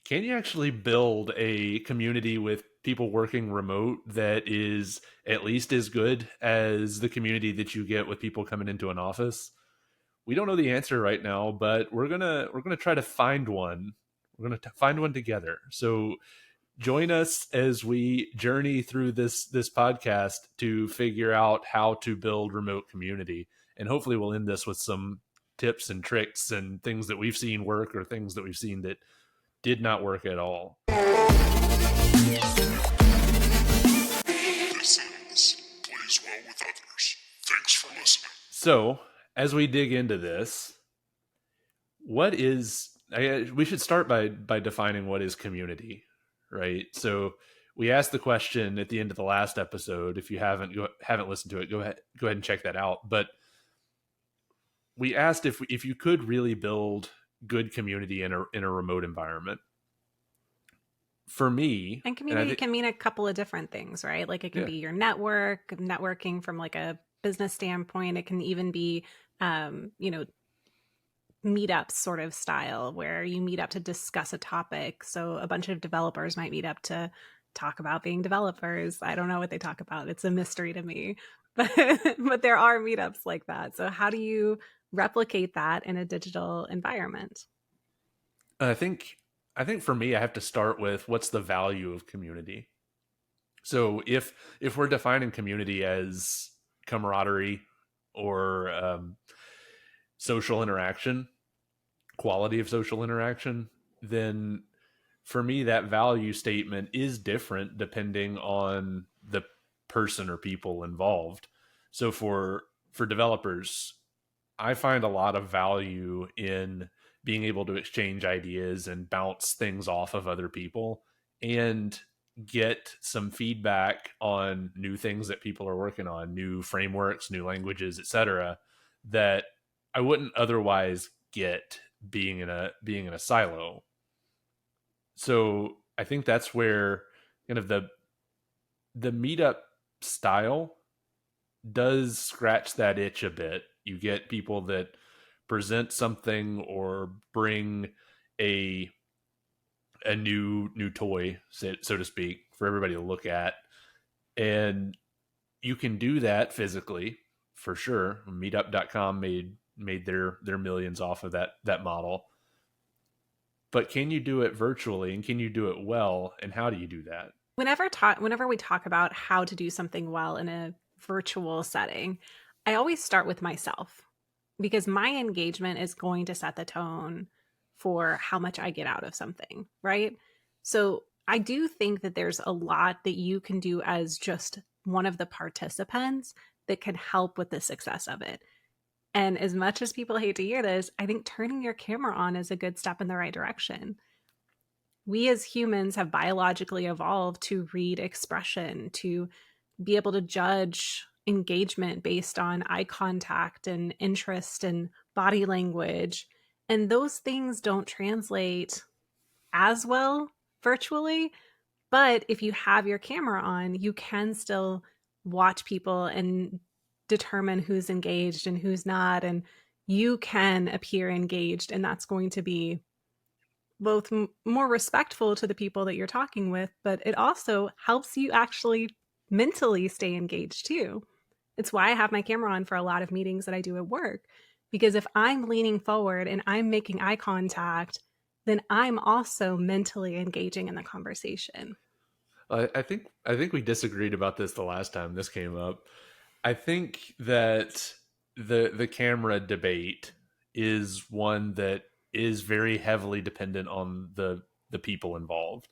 can you actually build a community with people working remote that is at least as good as the community that you get with people coming into an office? We don't know the answer right now, but we're gonna try to find one. We're gonna find one together. So join us as we journey through this podcast to figure out how to build remote community, and hopefully we'll end this with some tips and tricks and things that we've seen work or things that we've seen that did not work at all. This plays well with others. Thanks for listening. So as we dig into this, we should start by defining what is community, right? So we asked the question at the end of the last episode. If you haven't listened to it, go ahead and check that out. But we asked if you could really build good community in a remote environment. For me, and community can mean a couple of different things, right? Like it can be your networking from like a business standpoint. It can even be, meetup sort of style where you meet up to discuss a topic. So a bunch of developers might meet up to talk about being developers. I don't know what they talk about. It's a mystery to me, but there are meetups like that. So how do you replicate that in a digital environment? I think for me, I have to start with what's the value of community. So if we're defining community as camaraderie or social interaction, quality of social interaction, then for me that value statement is different depending on the person or people involved. So for developers, I find a lot of value in being able to exchange ideas and bounce things off of other people and get some feedback on new things that people are working on, new frameworks, new languages, etc., that I wouldn't otherwise get being in a silo. So I think that's where kind of the meetup style does scratch that itch a bit. You get people that present something or bring a new toy, so to speak, for everybody to look at, and you can do that physically for sure. Meetup.com made their millions off of that model, but can you do it virtually, and can you do it well, and how do you do that? Whenever we talk about how to do something well in a virtual setting, I always start with myself, because my engagement is going to set the tone for how much I get out of something, right? So I do think that there's a lot that you can do as just one of the participants that can help with the success of it. And as much as people hate to hear this, I think turning your camera on is a good step in the right direction. We as humans have biologically evolved to read expression, to be able to judge engagement based on eye contact and interest and body language. And those things don't translate as well virtually. But if you have your camera on, you can still watch people and determine who's engaged and who's not. And you can appear engaged. And that's going to be both more respectful to the people that you're talking with, but it also helps you actually mentally stay engaged too. It's why I have my camera on for a lot of meetings that I do at work, because if I'm leaning forward and I'm making eye contact, then I'm also mentally engaging in the conversation. I think we disagreed about this the last time this came up. I think that the camera debate is one that is very heavily dependent on the people involved,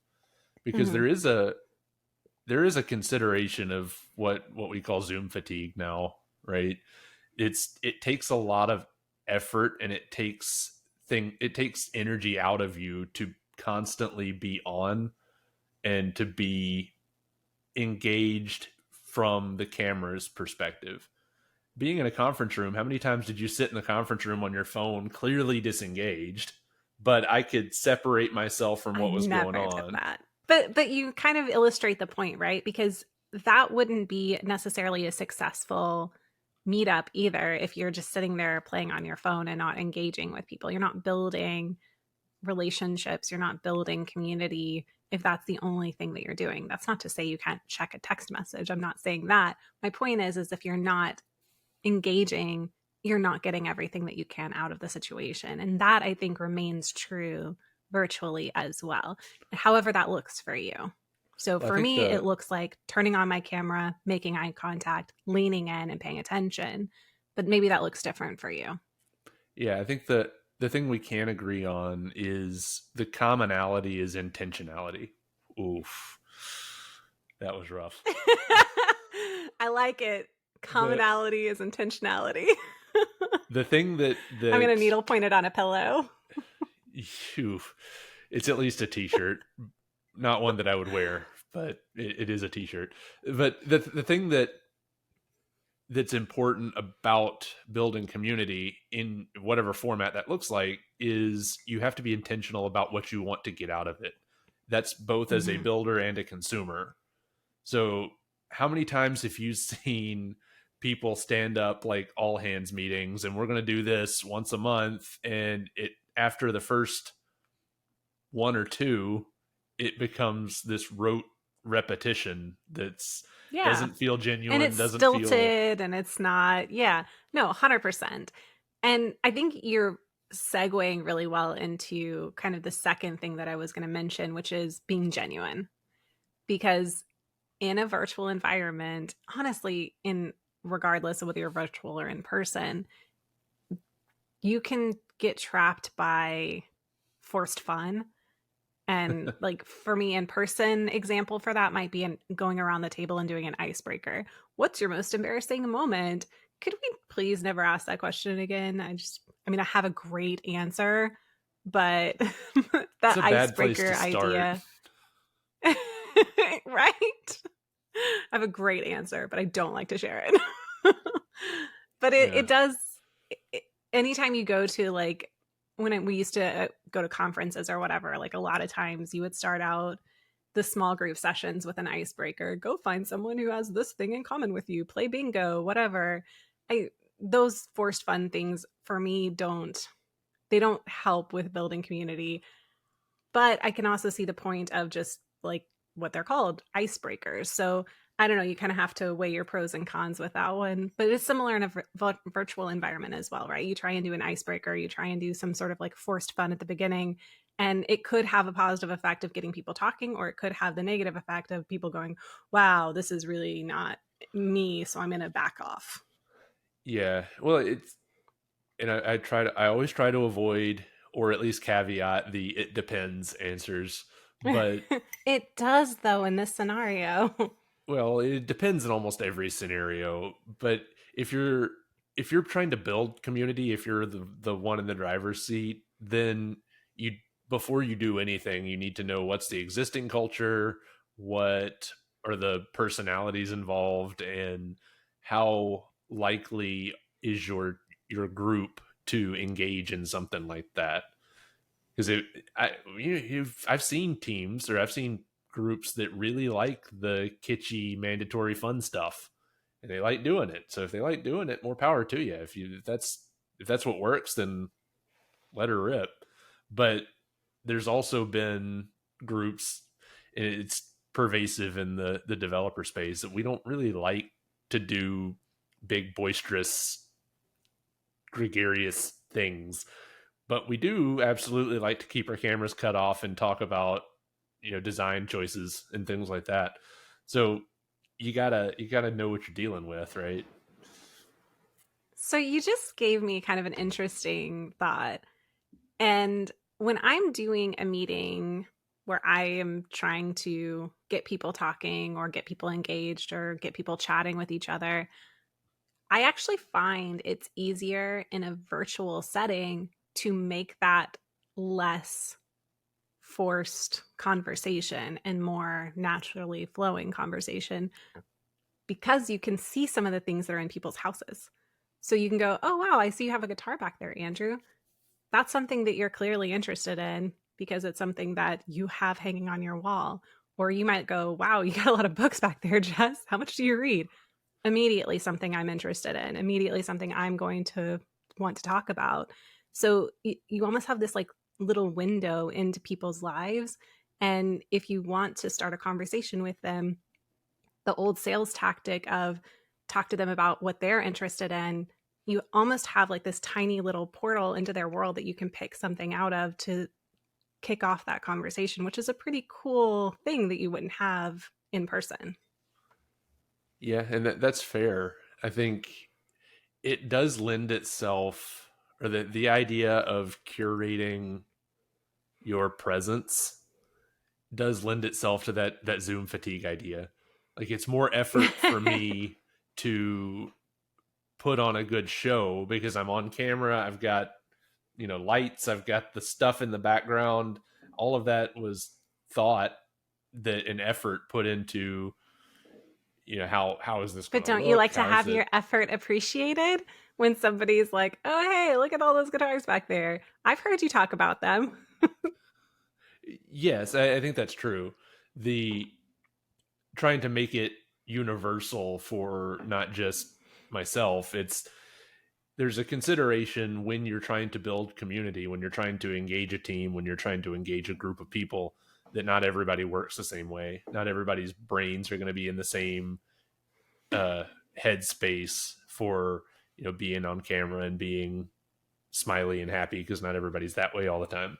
because there is a consideration of what we call Zoom fatigue now, right? It takes a lot of effort, and it takes energy out of you to constantly be on and to be engaged from the camera's perspective. Being in a conference room, how many times did you sit in the conference room on your phone, clearly disengaged, but I could separate myself from what was going on? That. But you kind of illustrate the point, right? Because that wouldn't be necessarily a successful meetup either if you're just sitting there playing on your phone and not engaging with people. You're not building relationships, you're not building community if that's the only thing that you're doing. That's not to say you can't check a text message. I'm not saying that. My point is if you're not engaging, you're not getting everything that you can out of the situation. And that I think remains true virtually as well, however that looks for you. So Well, I for think me, it looks like turning on my camera, making eye contact, leaning in and paying attention. But maybe that looks different for you. yeah, I think the thing we can agree on is the commonality is intentionality. Oof, that was rough. I like it. the Commonality is intentionality. the thing that I'm going to that needle point it on a pillow. oof, it's at least a t-shirt, not one that I would wear, but it is a t-shirt. But the thing that's important about building community in whatever format that looks like is you have to be intentional about what you want to get out of it. That's both as a Mm-hmm. builder and a consumer. So how many times have you seen people stand up like all hands meetings and we're going to do this once a month, and it after the first one or two it becomes this rote repetition that's Yeah. doesn't feel And genuine, it's doesn't feel. stilted and it's not, yeah, no, 100%. And I think you're segueing really well into kind of the second thing that I was going to mention, which is being genuine. Because in a virtual environment, honestly, in regardless of whether you're virtual or in person, you can get trapped by forced fun. And like for me, in person example for that might be going around the table and doing an icebreaker. What's your most embarrassing moment? Could we please never ask that question again? I mean, I have a great answer, but It's that a bad place icebreaker to start. idea, right? I have a great answer, but I don't like to share it. But Yeah. it does. Anytime you go to like we used to go to conferences or whatever, like a lot of times you would start out the small group sessions with an icebreaker. Go find someone who has this thing in common with you. Play bingo, whatever. I Those forced fun things for me don't help with building community. But I can also see the point of just like what they're called, icebreakers. So I don't know, you kind of have to weigh your pros and cons with that one. But it's similar in a virtual environment as well, right? You try and do an icebreaker, you try and do some sort of like forced fun at the beginning. And it could have a positive effect of getting people talking, or it could have the negative effect of people going, wow, this is really not me. So I'm going to back off. Yeah. Well, it's and I always try to avoid or at least caveat the it depends answers. But It does, though, in this scenario. well, it depends in almost every scenario. But if you're if you're trying to build community, if you're the one in the driver's seat, then you before you do anything, you need to know what's the existing culture, what are the personalities involved, and how likely is your group to engage in something like that. Because I've seen teams or I've seen groups that really like the kitschy mandatory fun stuff, and they like doing it. So if they like doing it, more power to you. If that's what works, then let her rip. But there's also been groups, and it's pervasive in the developer space, that we don't really like to do big boisterous gregarious things, but we do absolutely like to keep our cameras cut off and talk about design choices and things like that. So you gotta know what you're dealing with, right? So you just gave me kind of an interesting thought. And when I'm doing a meeting where I am trying to get people talking or get people engaged or get people chatting with each other, I actually find it's easier in a virtual setting to make that less forced conversation and more naturally flowing conversation, because you can see some of the things that are in people's houses. So you can go, oh, wow, I see you have a guitar back there, Andrew. That's something that you're clearly interested in because it's something that you have hanging on your wall. Or you might go, wow, you got a lot of books back there, Jess. How much do you read? Immediately something I'm interested in, immediately something I'm going to want to talk about. So you almost have this like little window into people's lives. And if you want to start a conversation with them, the old sales tactic of talk to them about what they're interested in, you almost have like this tiny little portal into their world that you can pick something out of to kick off that conversation, which is a pretty cool thing that you wouldn't have in person. Yeah, and that's fair. I think it does lend itself, or the idea of curating your presence does lend itself to that Zoom fatigue idea. Like it's more effort for me to put on a good show because I'm on camera. I've got, lights. I've got the stuff in the background. All of that was thought, that an effort put into, how is this But going to don't you look? like to How is have it? your effort appreciated when somebody's like, oh, hey, look at all those guitars back there? I've heard you talk about them. Yes, I think that's true. The trying to make it universal for not just myself. There's a consideration when you're trying to build community, when you're trying to engage a team, when you're trying to engage a group of people, that not everybody works the same way. Not everybody's brains are going to be in the same uh, headspace for being on camera and being smiley and happy, because not everybody's that way all the time.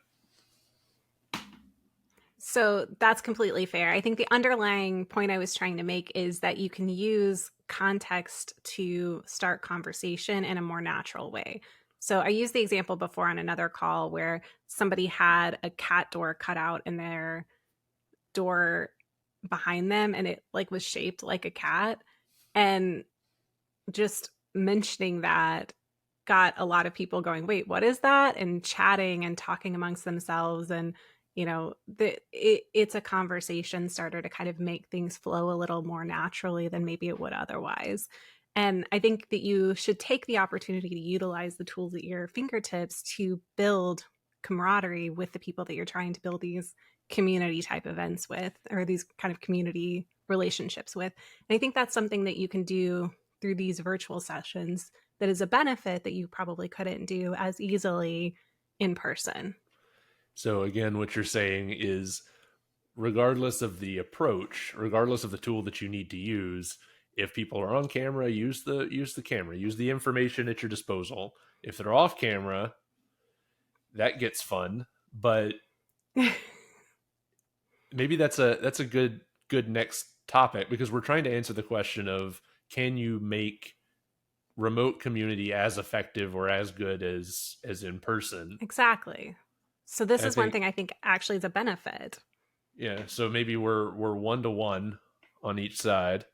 So that's completely fair. I think the underlying point I was trying to make is that you can use context to start conversation in a more natural way. So I used the example before on another call where somebody had a cat door cut out in their door behind them and it like was shaped like a cat, and just mentioning that got a lot of people going, wait, what is that? And chatting and talking amongst themselves. And, it's a conversation starter to kind of make things flow a little more naturally than maybe it would otherwise. And I think that you should take the opportunity to utilize the tools at your fingertips to build camaraderie with the people that you're trying to build these community type events with, or these kind of community relationships with. And I think that's something that you can do through these virtual sessions that is a benefit that you probably couldn't do as easily in person. So again, what you're saying is, regardless of the approach, regardless of the tool that you need to use, if people are on camera, use the camera, use the information at your disposal. If they're off camera, that gets fun. But maybe that's a good next topic, because we're trying to answer the question of, can you make remote community as effective or as good as in person? Exactly. So this And I is one think, thing I think actually is a benefit. yeah, so maybe we're 1-to-1 on each side.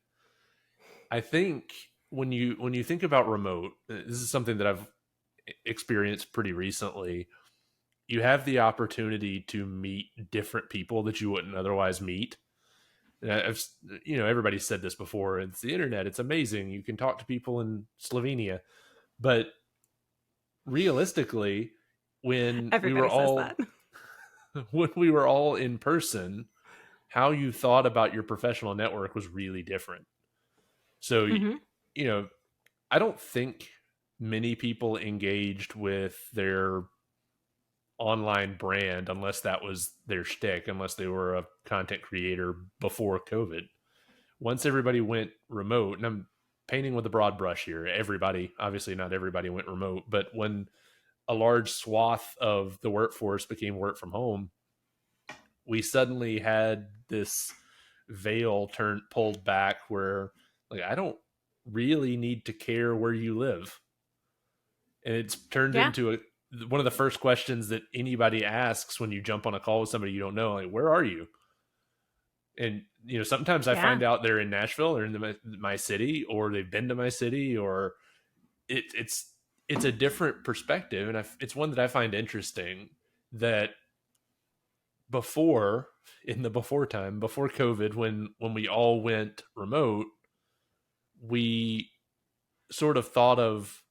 I think when you think about remote, this is something that I've experienced pretty recently. You have the opportunity to meet different people that you wouldn't otherwise meet. And I've, everybody's said this before. It's the internet. It's amazing. You can talk to people in Slovenia, but realistically, when we were Everybody says that. all when we were all in person, how you thought about your professional network was really different. So, Mm-hmm. you know, I don't think many people engaged with their online brand unless that was their shtick, unless they were a content creator before COVID. Once everybody went remote, and I'm painting with a broad brush here, everybody, obviously not everybody went remote, but when a large swath of the workforce became work from home, we suddenly had this veil turned pulled back where, like, I don't really need to care where you live. And it's turned Yeah. into one of the first questions that anybody asks when you jump on a call with somebody you don't know, like, where are you? And sometimes I Yeah. find out they're in Nashville or in my city, or they've been to my city, or it's a different perspective, and it's one that I find interesting. That before, in the before time, before COVID, when we all went remote, we sort of thought of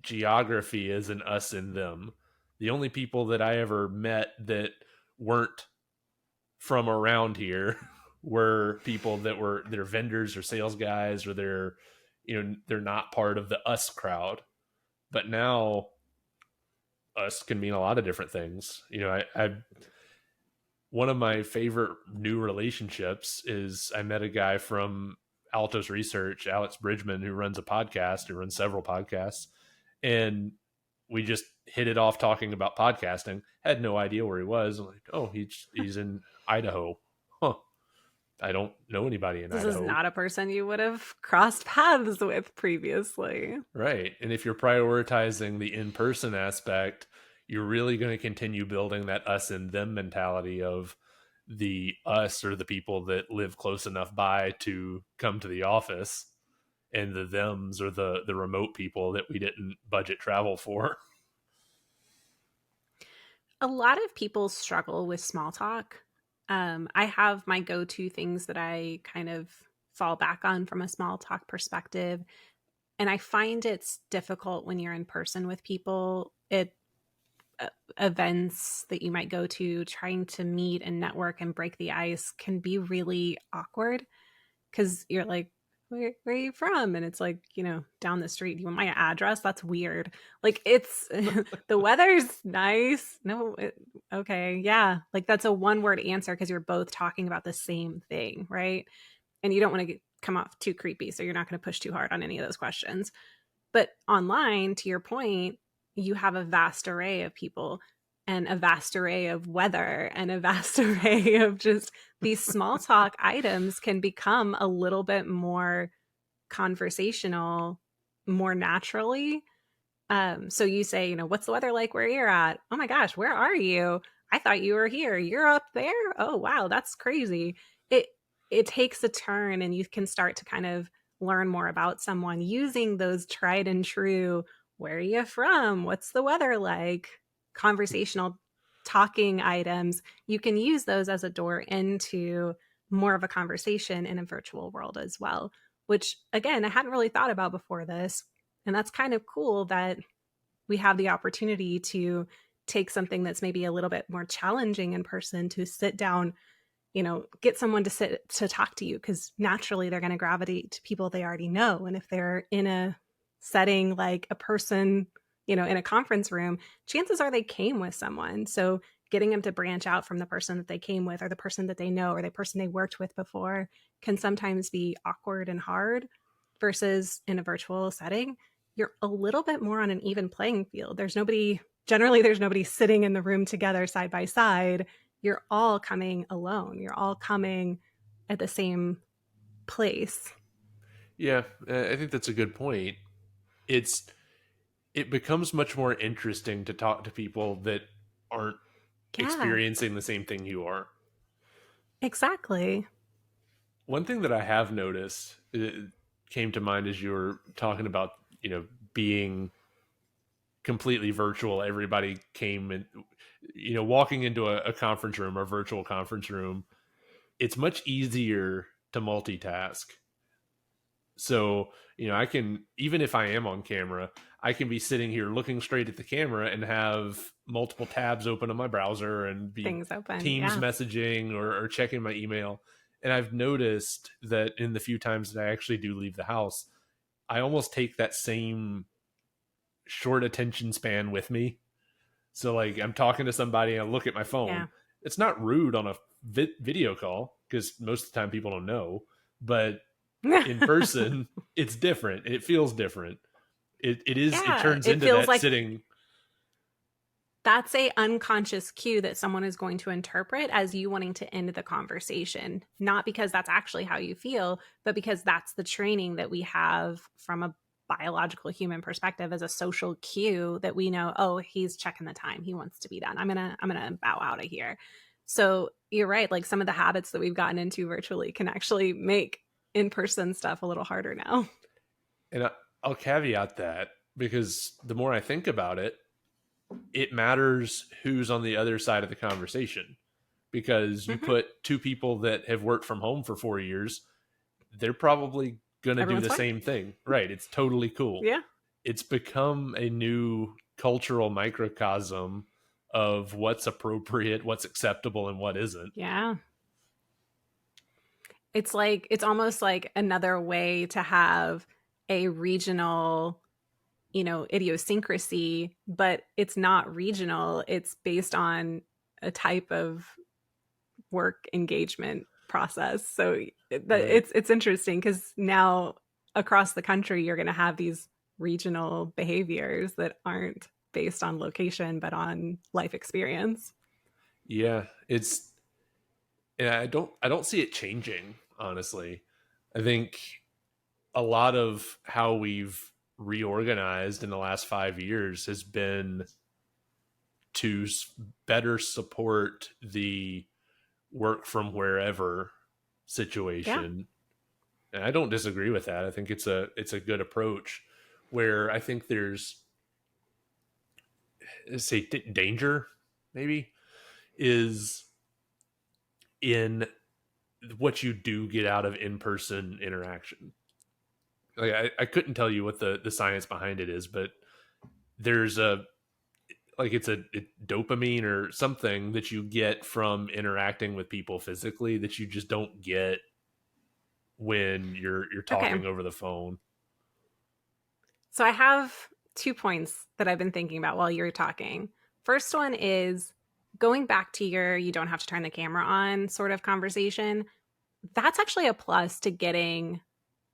geography as an us and them. The only people that I ever met that weren't from around here were people that were they're vendors or sales guys, or they're not part of the us crowd. But now us can mean a lot of different things. I one of my favorite new relationships is I met a guy from Altos Research, Alex Bridgman, who runs a podcast, who runs several podcasts. And we just hit it off talking about podcasting. Had no idea where he was. I'm like, oh, he's in Idaho. Huh. I don't know anybody in This is Idaho. not a person you would have crossed paths with previously. Right. And if you're prioritizing the in person aspect, you're really going to continue building that us and them mentality of the us or the people that live close enough by to come to the office, and the thems or the remote people that we didn't budget travel for. A lot of people struggle with small talk. I have my go-to things that I kind of fall back on from a small talk perspective. And I find it's difficult when you're in person with people. Events that you might go to, trying to meet and network and break the ice can be really awkward because you're like, where are you from? And it's like, down the street. Do you want my address? That's weird. Like, it's the weather's nice. No, okay. Yeah. Like, that's a one word answer because you're both talking about the same thing. Right. And you don't want to come off too creepy. So you're not going to push too hard on any of those questions. But online, to your point, you have a vast array of people and a vast array of weather and a vast array of just these small talk items can become a little bit more conversational more naturally. So you say, what's the weather like where you're at? Oh my gosh, where are you? I thought you were here. You're up there? Oh wow, that's crazy. It it takes a turn and you can start to kind of learn more about someone using those tried and true, where are you from? What's the weather like? Conversational talking items. You can use those as a door into more of a conversation in a virtual world as well, which again, I hadn't really thought about before this. And that's kind of cool that we have the opportunity to take something that's maybe a little bit more challenging in person to sit down, get someone to sit to talk to you because naturally they're going to gravitate to people they already know. And if they're in a setting like a person, in a conference room, chances are they came with someone. So getting them to branch out from the person that they came with or the person that they know or the person they worked with before can sometimes be awkward and hard versus in a virtual setting you're a little bit more on an even playing field. There's nobody sitting in the room together side by side. You're all coming alone. You're all coming at the same place. Yeah, I think that's a good point. It's it becomes much more interesting to talk to people that aren't Yeah, experiencing the same thing you are. exactly. One thing that I have noticed came to mind as you were talking about, being completely virtual. Everybody came and, walking into a conference room or virtual conference room, it's much easier to multitask. So, I can, even if I am on camera, I can be sitting here looking straight at the camera and have multiple tabs open on my browser and be Things open. Teams Yeah. messaging or checking my email. And I've noticed that in the few times that I actually do leave the house, I almost take that same short attention span with me. So, like, I'm talking to somebody and I look at my phone. Yeah. It's not rude on a video call because most of the time people don't know, but in person, it's different. It feels different. It Yeah. turns It into feels that like sitting. that's a unconscious cue that someone is going to interpret as you wanting to end the conversation, not because that's actually how you feel, but because that's the training that we have from a biological human perspective as a social cue that we know, oh, he's checking the time, he wants to be done, I'm gonna bow out of here. So you're right, like some of the habits that we've gotten into virtually can actually make in-person stuff a little harder now. And I'll caveat that because the more I think about it, it matters who's on the other side of the conversation. Because you Hmm. put two people that have worked from home for 4 years, they're probably going to do Everyone's the fine. same thing. Right. It's totally cool. Yeah. It's become a new cultural microcosm of what's appropriate, what's acceptable, and what isn't. Yeah. It's almost like another way to have a regional idiosyncrasy, but it's not regional. It's based on a type of work engagement process. So Right. it's interesting because now across the country you're going to have these regional behaviors that aren't based on location but on life experience. Yeah, it's and I don't see it changing, honestly. I think a lot of how we've reorganized in the last 5 years has been to better support the work from wherever Yeah. situation. And I don't disagree with that. I think it's a good approach where I think there's say danger maybe is in what you do get out of in-person interaction. Like I couldn't tell you what the science behind it is, but there's a like it's dopamine or something that you get from interacting with people physically that you just don't get when you're Okay. talking over the phone. So I have 2 points that I've been thinking about while you're talking. First one is going back to your you don't have to turn the camera on sort of conversation. That's actually a plus to getting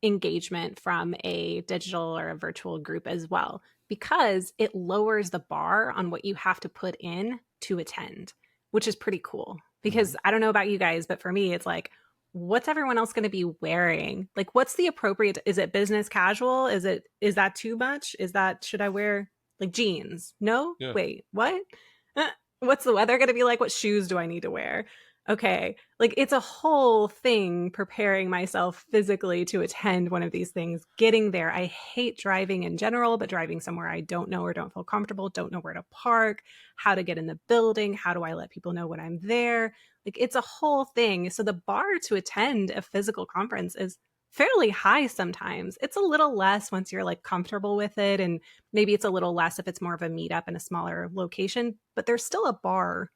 engagement from a digital or a virtual group as well, because it lowers the bar on what you have to put in to attend, which is pretty cool. Mhm. Because I don't know about you guys, but for me, it's like, what's everyone else going to be wearing? Like, what's the appropriate? Is it business casual? Is that too much? Should I wear like jeans? No, Yeah, wait, what? Uh, What's the weather going to be like? What shoes do I need to wear? Okay, like it's a whole thing preparing myself physically to attend one of these things, getting there. I hate driving in general, but driving somewhere I don't know or don't feel comfortable, don't know where to park, how to get in the building, how do I let people know when I'm there? Like it's a whole thing. So the bar to attend a physical conference is fairly high sometimes. It's a little less once you're like comfortable with it, and maybe it's a little less if it's more of a meetup in a smaller location, but there's still a bar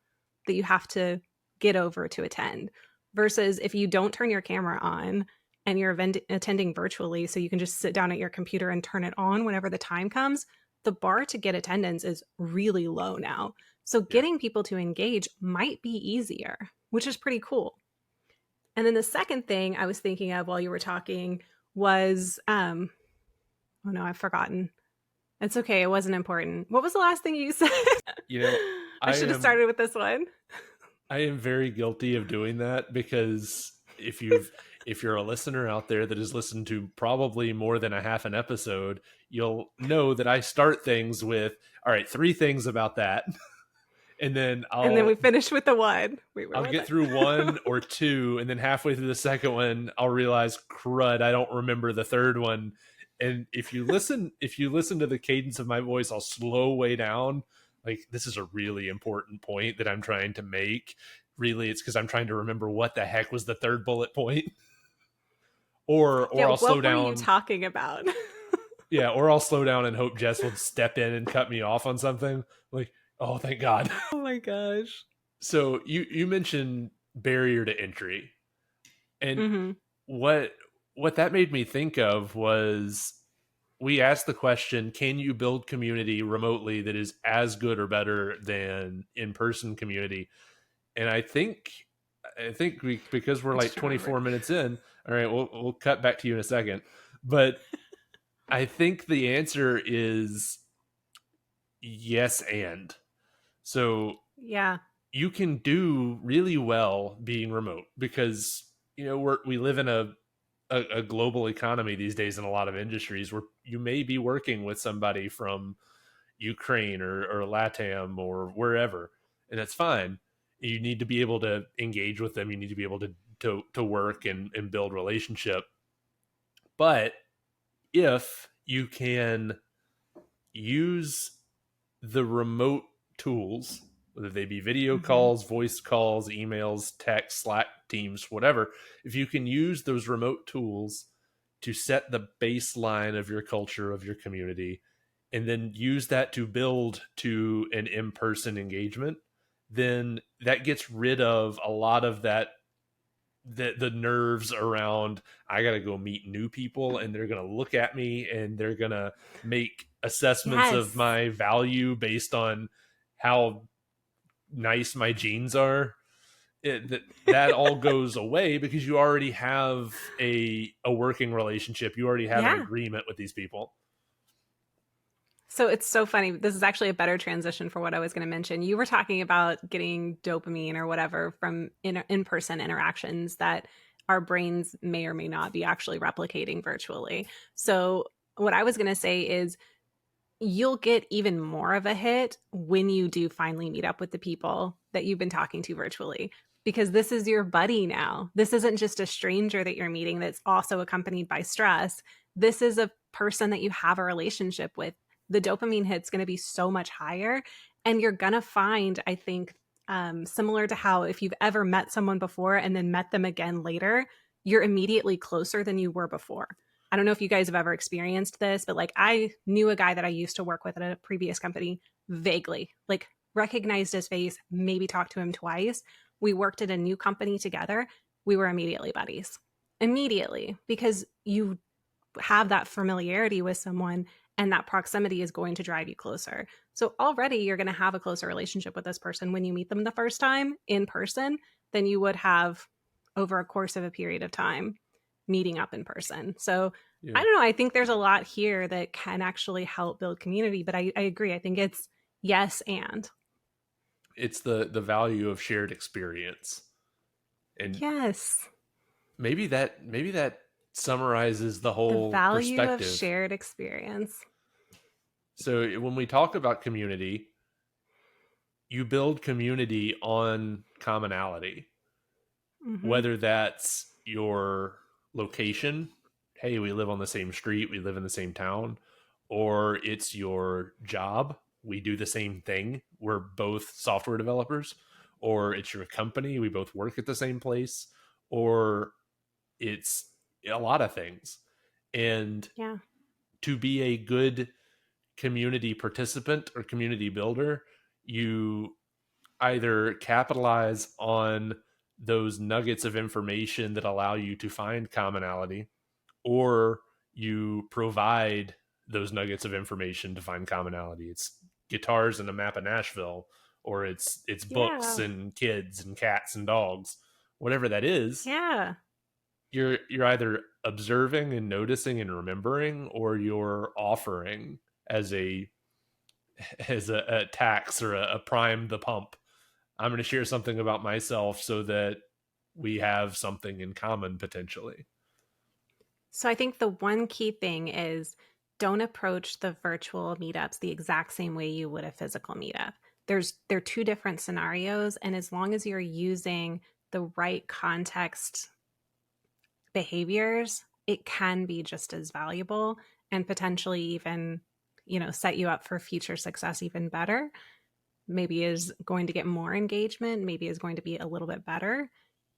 that you have to get over to attend. Versus if you don't turn your camera on and you're attending virtually, so you can just sit down at your computer and turn it on whenever the time comes, the bar to get attendance is really low now. So yeah. getting people to engage might be easier, which is pretty cool. And then the second thing I was thinking of while you were talking was, oh no, I've forgotten. It's okay. It wasn't important. What was the last thing you said? You know, I I should have am started with this one. I am very guilty of doing that because if you're a listener out there that has listened to probably more than a half an episode, you'll know that I start things with, all right, three things about that. And then And then we finished with the one. Wait, where I'll was get it? through one or two, and then halfway through the second one, I'll realize, crud, I don't remember the third one. And if you listen to the cadence of my voice, I'll slow way down. Like this is a really important point that I'm trying to make. Really, it's because I'm trying to remember what the heck was the third bullet point, or Yeah, I'll slow what were you down. talking about? Yeah, or I'll slow down and hope Jess will step in and cut me off on something. Like, oh, thank God. Oh my gosh. So you mentioned barrier to entry, and Mm-hmm. what what that made me think of was we asked the question, can you build community remotely that is as good or better than in-person community? And I think because we're I like just remembered. 24 minutes in, all right, we'll cut back to you in a second, but I think the answer is yes. And so Yeah. you can do really well being remote because we live in a global economy these days in a lot of industries where you may be working with somebody from Ukraine or LATAM or wherever, and that's fine. You need to be able to engage with them. You need to be able to work and build relationship. But if you can use the remote tools, whether they be video Mm-hmm. calls, voice calls, emails, text, Slack, Teams, whatever, if you can use those remote tools to set the baseline of your culture, of your community, and then use that to build to an in person engagement, then that gets rid of a lot of that the nerves around I got to go meet new people and they're going to look at me and they're going to make assessments of Yes. my value based on how nice my jeans are. That all goes away because you already have a working relationship. You already have an Yeah. agreement with these people. So it's so funny. This is actually a better transition for what I was going to mention. You were talking about getting dopamine or whatever from in-person interactions that our brains may or may not be actually replicating virtually. So what I was going to say is you'll get even more of a hit when you do finally meet up with the people that you've been talking to virtually, because this is your buddy now. This isn't just a stranger that you're meeting that's also accompanied by stress. This is a person that you have a relationship with. The dopamine hit's going to be so much higher. And you're going to find, I think, similar to how if you've ever met someone before and then met them again later, you're immediately closer than you were before. I don't know if you guys have ever experienced this, but like I knew a guy that I used to work with at a previous company vaguely, like recognized his face, maybe talked to him twice. We worked at a new company together. We were immediately buddies. Immediately, because you have that familiarity with someone and that proximity is going to drive you closer. So already you're going to have a closer relationship with this person when you meet them the first time in person than you would have over a course of a period of time meeting up in person. So I Yeah. don't know. I think there's a lot here that can actually help build community, but I agree. I think it's yes and. It's the value of shared experience. And Yes. maybe that summarizes the The whole value of perspective. shared experience. So when we talk about community, you build community on commonality, Mm-hmm. whether that's your location, hey, we live on the same street, we live in the same town, or it's your job, we do the same thing, we're both software developers, or it's your company, we both work at the same place, or it's a lot of things. And Yeah. to be a good community participant or community builder, you either capitalize on those nuggets of information that allow you to find commonality, or you provide those nuggets of information to find commonality. It's guitars and a map of Nashville, or it's books Yeah. and kids and cats and dogs. Whatever that is, Yeah. you're either observing and noticing and remembering, or you're offering as a tax or a prime the pump. I'm going to share something about myself so that we have something in common potentially. So I think the one key thing is don't approach the virtual meetups the exact same way you would a physical meetup. They're two different scenarios, and as long as you're using the right context behaviors, it can be just as valuable and potentially even, set you up for future success even better. Maybe is going to get more engagement, maybe is going to be a little bit better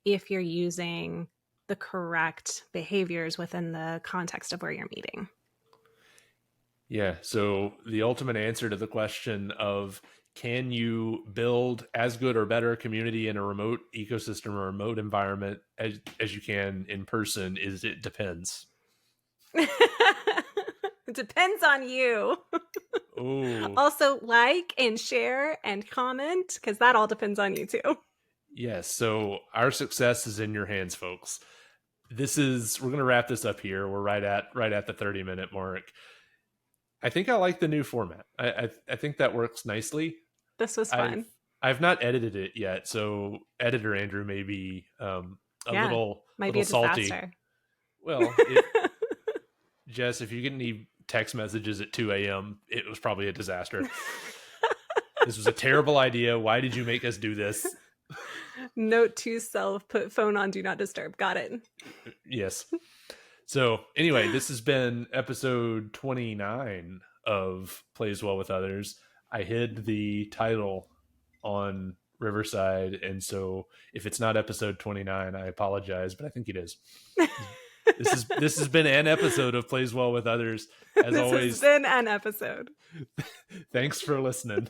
if you're using the correct behaviors within the context of where you're meeting. Yeah. So the ultimate answer to the question of can you build as good or better community in a remote ecosystem or remote environment as you can in person is it depends. It depends on you. Oh, Also, like and share and comment because that all depends on you too. yes. So our success is in your hands, folks. We're going to wrap this up here. We're right at the 30-minute mark. I think I like the new format. I think that works nicely. This was I've fun. I've not edited it yet, so editor Andrew may be a Yeah, might be little a salty. disaster. Well, if Jess, if you get any text messages at 2 a.m., it was probably a disaster. This was a terrible idea. Why did you make us do this? Note to self, put phone on do not disturb. Got it. Yes. So anyway, this has been episode 29 of Plays Well with Others. I hid the title on Riverside, and so if it's not episode 29, I apologize, but I think it is. This has been an episode of Plays Well with Others. As This has always, been an episode. thanks for listening.